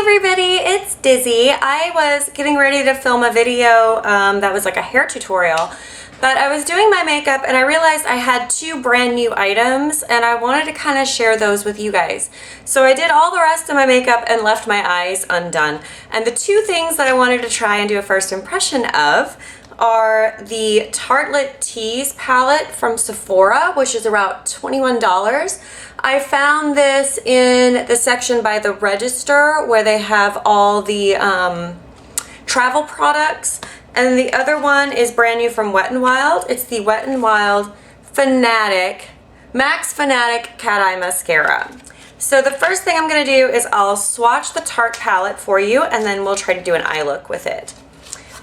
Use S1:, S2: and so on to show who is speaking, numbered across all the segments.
S1: everybody, it's Dizzy. I was getting ready to film a video that was like a hair tutorial, but I was doing my makeup and I realized I had two brand new items and I wanted to kind of share those with you guys. So I did all the rest of my makeup and left my eyes undone. And the two things that I wanted to try and do a first impression of are the Tarte Tease palette from Sephora, which is about $21. I found this in the section by the register where they have all the travel products. And the other one is brand new from Wet n Wild. It's the Wet n Wild Max Fanatic Cat Eye Mascara. So the first thing I'm going to do is I'll swatch the Tarte palette for you and then we'll try to do an eye look with it.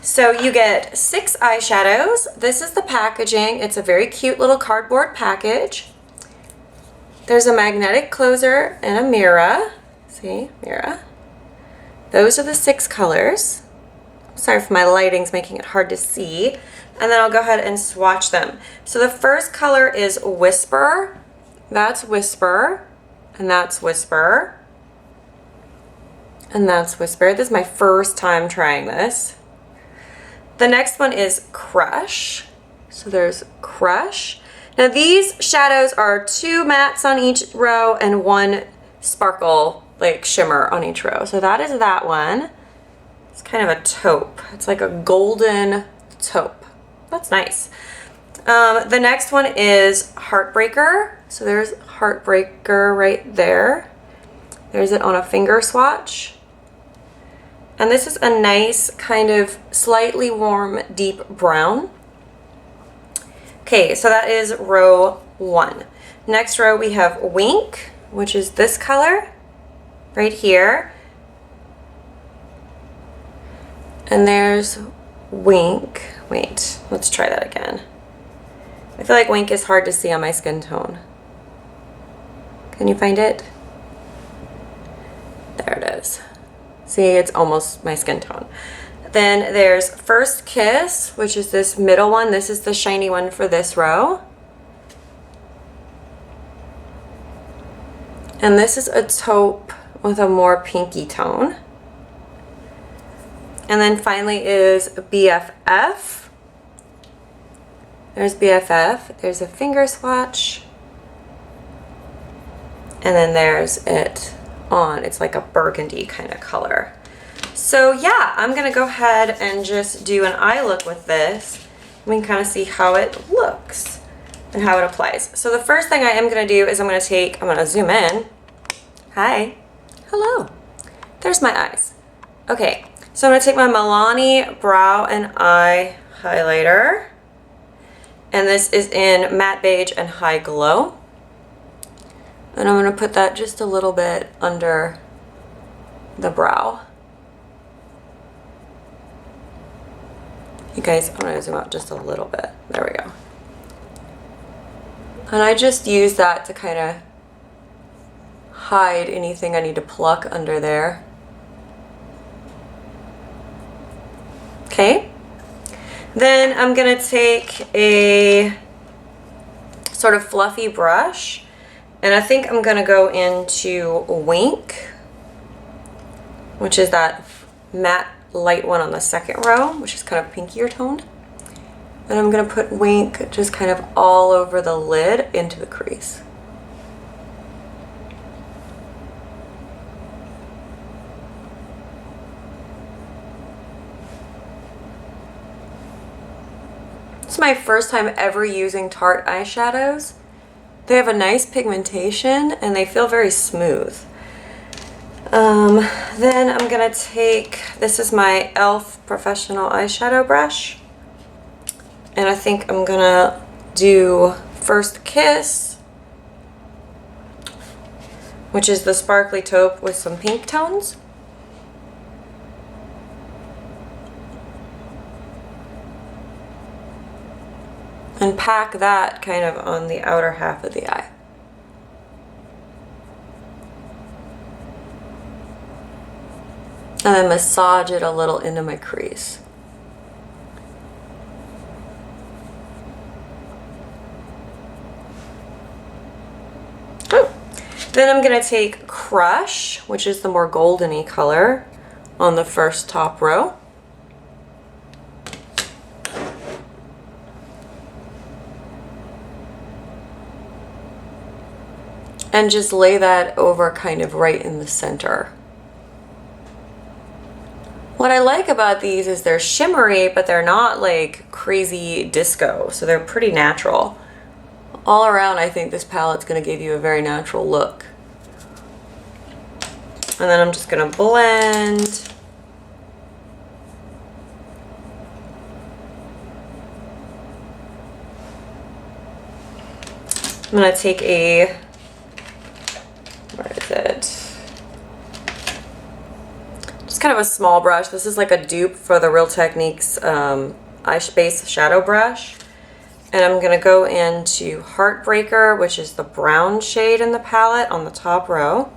S1: So you get 6 eyeshadows. This is the packaging. It's a very cute little cardboard package. There's a magnetic closer and a mirror. See, mirror. Those are the 6 colors. Sorry if my lighting's making it hard to see. And then I'll go ahead and swatch them. So the first color is Whisper. That's Whisper. And that's Whisper. And that's Whisper. This is my first time trying this. The next one is Crush. So there's Crush. Now these shadows are 2 mattes on each row and 1 sparkle, like shimmer on each row. So that is that one. It's kind of a taupe. It's like a golden taupe. That's nice. The next one is Heartbreaker. So there's Heartbreaker right there. There's it on a finger swatch. And this is a nice kind of slightly warm, deep brown. Okay, so that is row 1. Next row we have Wink, which is this color right here. And there's Wink. Wait, let's try that again. I feel like Wink is hard to see on my skin tone. Can you find it? There it is. See, it's almost my skin tone. Then there's First Kiss, which is this middle one. This is the shiny one for this row. And this is a taupe with a more pinky tone. And then finally is BFF. There's BFF. There's a finger swatch. And then there's it on. It's like a burgundy kind of color. So yeah, I'm gonna go ahead and just do an eye look with this. We can kind of see how it looks and how it applies. So the first thing I am gonna do is I'm gonna zoom in. Hi, hello, there's my eyes. Okay, so I'm gonna take my Milani Brow and Eye Highlighter. And this is in Matte Beige and High Glow. And I'm gonna put that just a little bit under the brow. You guys, I'm gonna zoom out just a little bit. There we go. And I just use that to kind of hide anything I need to pluck under there. Okay. Then I'm gonna take a sort of fluffy brush and I think I'm gonna go into Wink, which is that matte light one on the second row, which is kind of pinkier toned. And I'm gonna put Wink just kind of all over the lid into the crease. It's my first time ever using Tarte eyeshadows. They have a nice pigmentation and they feel very smooth. Then I'm gonna take, this is my e.l.f. professional eyeshadow brush. And I think I'm gonna do First Kiss, which is the sparkly taupe with some pink tones. And pack that kind of on the outer half of the eye. And then massage it a little into my crease. Then I'm gonna take Crush, which is the more golden-y color, on the first top row. And just lay that over kind of right in the center. What I like about these is they're shimmery, but they're not like crazy disco, so they're pretty natural. All around, I think this palette's gonna give you a very natural look. And then I'm just gonna blend. I'm gonna take a, where is it? Kind of a small brush. This is like a dupe for the Real Techniques eye base shadow brush. And I'm going to go into Heartbreaker, which is the brown shade in the palette on the top row.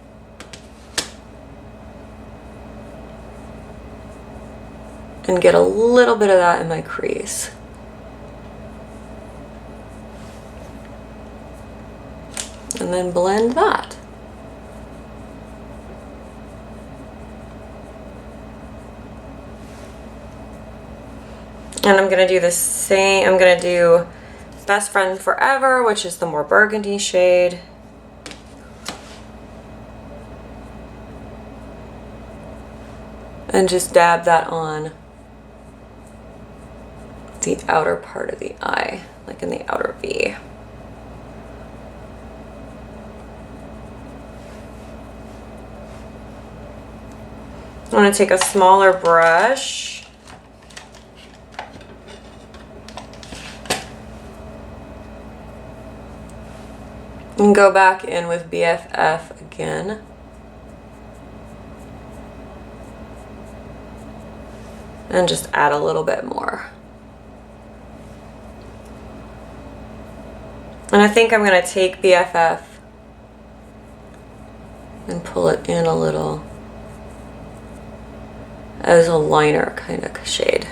S1: And get a little bit of that in my crease. And then blend that. And I'm gonna do the same, I'm gonna do Best Friend Forever, which is the more burgundy shade. And just dab that on the outer part of the eye, like in the outer V. I'm gonna take a smaller brush and go back in with BFF again. And just add a little bit more. And I think I'm gonna take BFF and pull it in a little as a liner kind of shade.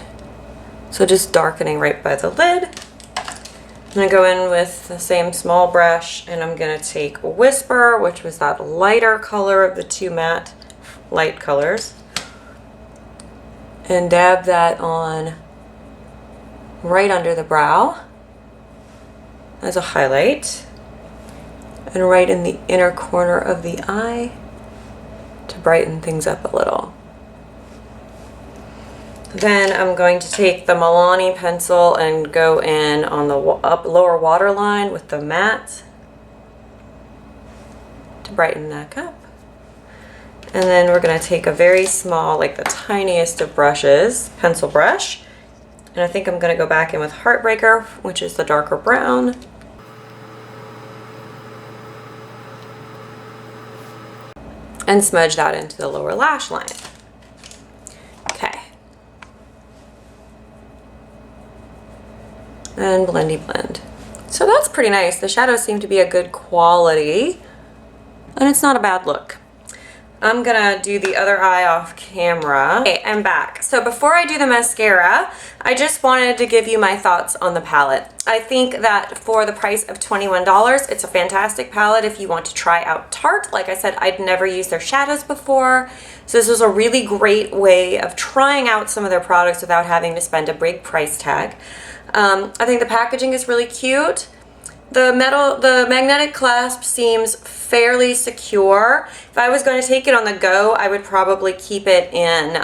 S1: So just darkening right by the lid. I'm gonna go in with the same small brush and I'm gonna take Whisper, which was that lighter color of the two matte light colors, and dab that on right under the brow as a highlight and right in the inner corner of the eye to brighten things up a little. Then I'm going to take the Milani pencil and go in on the lower waterline with the matte to brighten that up. And then we're going to take a very small, like the tiniest of brushes, pencil brush. And I think I'm going to go back in with Heartbreaker, which is the darker brown. And smudge that into the lower lash line. Okay. And blendy blend. So that's pretty nice. The shadows seem to be a good quality and it's not a bad look. I'm gonna do the other eye off camera. Okay, I'm back. So before I do the mascara, I just wanted to give you my thoughts on the palette. I think that for the price of $21, it's a fantastic palette if you want to try out Tarte. Like I said, I'd never used their shadows before. So this was a really great way of trying out some of their products without having to spend a big price tag. I think the packaging is really cute. The magnetic clasp seems fairly secure. If I was going to take it on the go, I would probably keep it in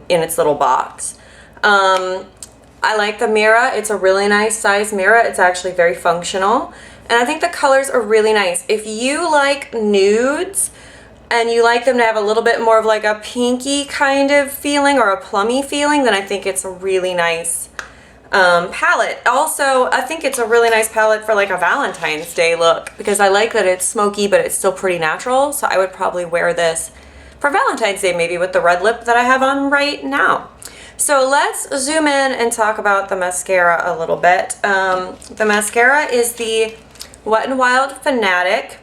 S1: its little box. I like the mirror. It's a really nice size mirror. It's actually very functional. And I think the colors are really nice. If you like nudes and you like them to have a little bit more of like a pinky kind of feeling or a plummy feeling, then I think it's a really nice palette. Also, I think it's a really nice palette for like a Valentine's Day look because I like that it's smoky but it's still pretty natural. So I would probably wear this for Valentine's Day maybe with the red lip that I have on right now. So let's zoom in and talk about the mascara a little bit. The mascara is the Wet n Wild Fanatic,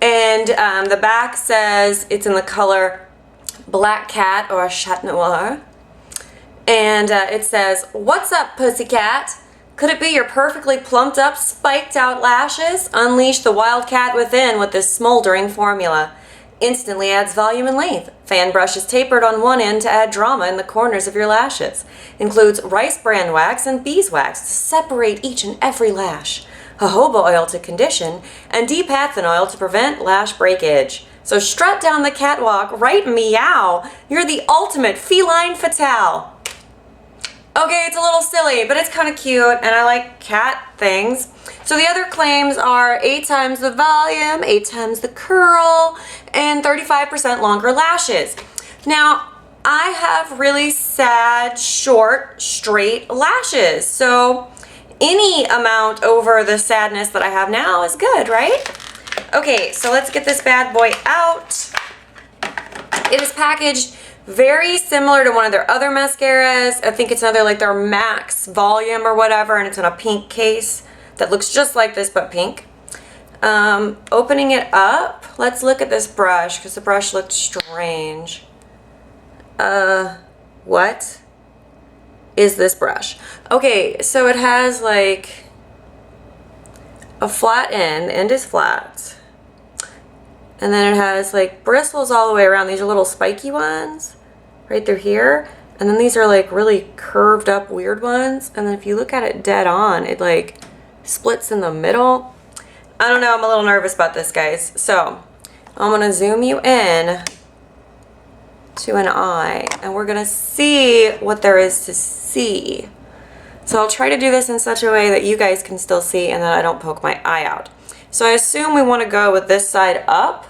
S1: and the back says it's in the color Black Cat or Chat Noir. And it says, "What's up, pussycat? Could it be your perfectly plumped up, spiked out lashes? Unleash the wildcat within with this smoldering formula. Instantly adds volume and length. Fan brush is tapered on one end to add drama in the corners of your lashes. Includes rice bran wax and beeswax to separate each and every lash. Jojoba oil to condition, and D-Pathin oil to prevent lash breakage. So strut down the catwalk, right meow. You're the ultimate feline fatale. Okay, it's a little silly, but it's kind of cute, and I like cat things. So the other claims are 8 times the volume, 8 times the curl, and 35% longer lashes. Now, I have really sad, short, straight lashes. So any amount over the sadness that I have now is good, right? Okay, so let's get this bad boy out. It is packaged very similar to one of their other mascaras. I think it's another like their Max Volume or whatever, and it's in a pink case that looks just like this but pink. Opening it up, let's look at this brush because the brush looked strange. What is this brush? Okay, so it has like a flat end. The end is flat. And then it has like bristles all the way around. These are little spiky ones right through here. And then these are like really curved up weird ones. And then if you look at it dead on, it like splits in the middle. I don't know, I'm a little nervous about this, guys. So I'm gonna zoom you in to an eye and we're gonna see what there is to see. So I'll try to do this in such a way that you guys can still see and that I don't poke my eye out. So I assume we want to go with this side up.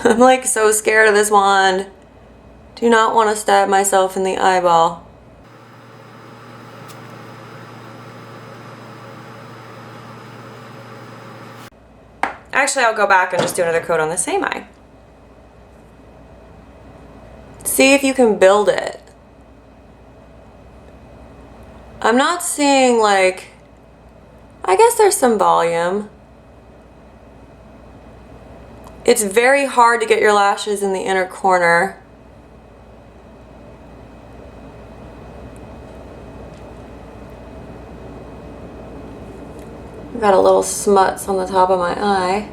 S1: I'm like so scared of this wand. Do not want to stab myself in the eyeball. Actually, I'll go back and just do another coat on the same eye. See if you can build it. I'm not seeing like, I guess there's some volume. It's very hard to get your lashes in the inner corner. Got a little smuts on the top of my eye.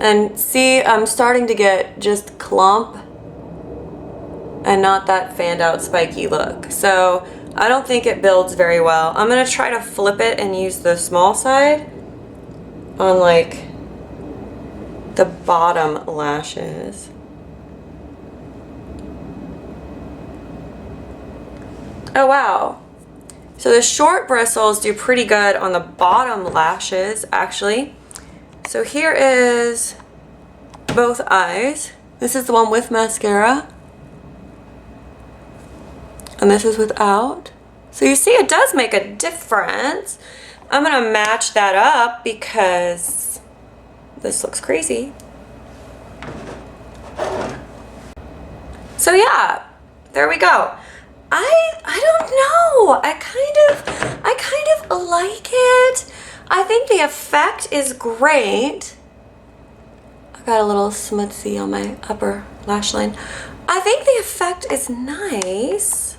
S1: And see, I'm starting to get just clump and not that fanned out spiky look. So I don't think it builds very well. I'm gonna try to flip it and use the small side on like the bottom lashes. Oh wow. So the short bristles do pretty good on the bottom lashes actually. So here is both eyes. This is the one with mascara. And this is without. So you see it does make a difference. I'm gonna match that up because this looks crazy. So yeah, there we go. I don't know. I kind of like it. I think the effect is great. I got a little smutsy on my upper lash line. I think the effect is nice.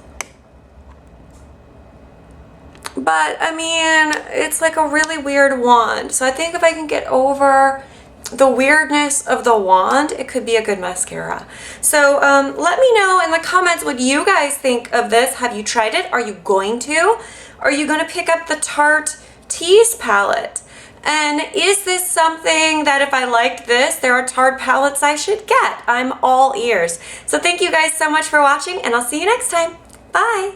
S1: But I mean, it's like a really weird wand. So I think if I can get over the weirdness of the wand, it could be a good mascara. So let me know in the comments what you guys think of this. Have you tried it? Are you going to? Are you going to pick up the Tarte Tease palette? And is this something that if I liked this, there are Tarte palettes I should get? I'm all ears. So thank you guys so much for watching, and I'll see you next time. Bye!